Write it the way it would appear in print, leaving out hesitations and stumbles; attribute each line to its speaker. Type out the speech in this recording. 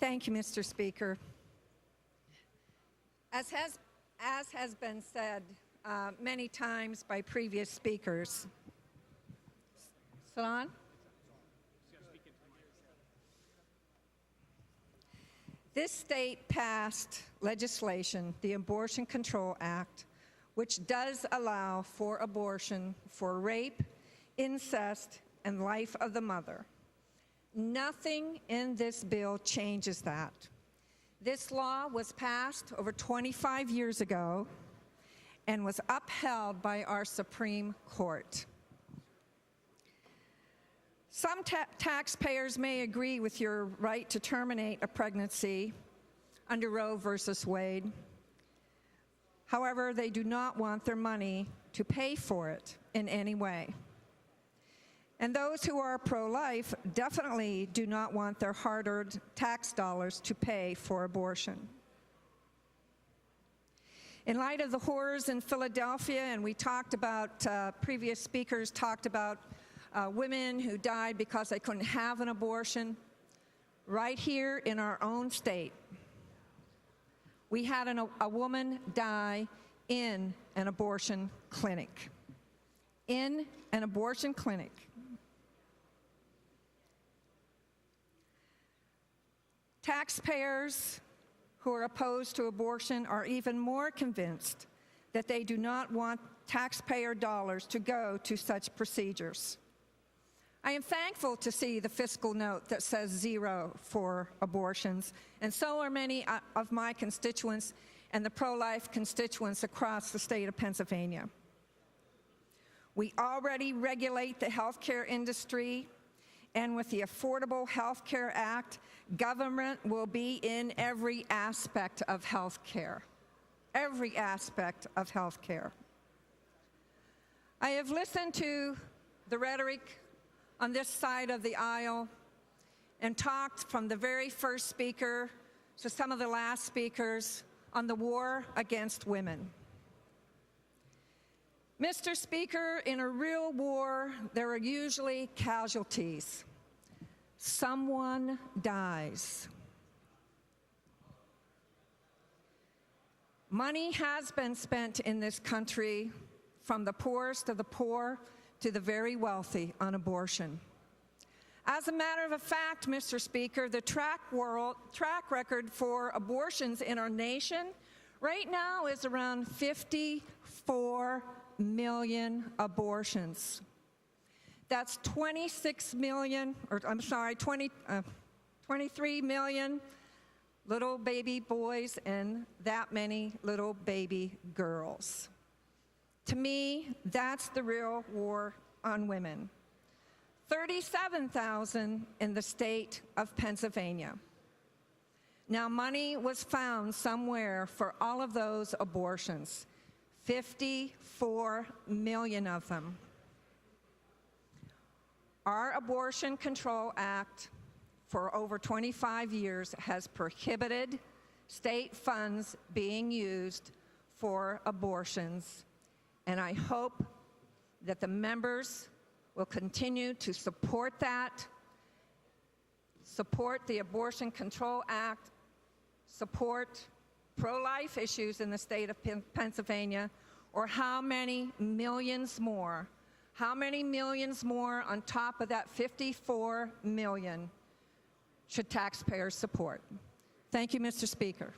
Speaker 1: Thank you, Mr. Speaker. As has been said many times by previous speakers, Salon? This state passed legislation, the Abortion Control Act, which does allow for abortion for rape, incest, and life of the mother. Nothing in this bill changes that. This law was passed over 25 years ago and was upheld by our Supreme Court. Some taxpayers may agree with your right to terminate a pregnancy under Roe versus Wade. However, they do not want their money to pay for it in any way. And those who are pro-life definitely do not want their hard-earned tax dollars to pay for abortion. In light of the horrors in Philadelphia, and we talked about, previous speakers talked about women who died because they couldn't have an abortion, right here in our own state, we had a woman die in an abortion clinic. In an abortion clinic. Taxpayers who are opposed to abortion are even more convinced that they do not want taxpayer dollars to go to such procedures. I am thankful to see the fiscal note that says 0 for abortions, and so are many of my constituents and the pro-life constituents across the state of Pennsylvania. We already regulate the healthcare industry, and with the Affordable Health Care Act, government will be in every aspect of healthcare. Every aspect of healthcare. I have listened to the rhetoric on this side of the aisle and talked from the very first speaker to some of the last speakers on the war against women. Mr. Speaker, in a real war, there are usually casualties. Someone dies. Money has been spent in this country, from the poorest of the poor to the very wealthy, on abortion. As a matter of fact, Mr. Speaker, the track record for abortions in our nation right now is around 54 million abortions. That's 23 million little baby boys and that many little baby girls. To me, that's the real war on women. 37,000 in the state of Pennsylvania. Now, money was found somewhere for all of those abortions, 54 million of them. Our Abortion Control Act for over 25 years has prohibited state funds being used for abortions, and I hope that the members will continue to support that, support the Abortion Control Act, support pro-life issues in the state of Pennsylvania, or how many millions more on top of that 54 million should taxpayers support? Thank you, Mr. Speaker.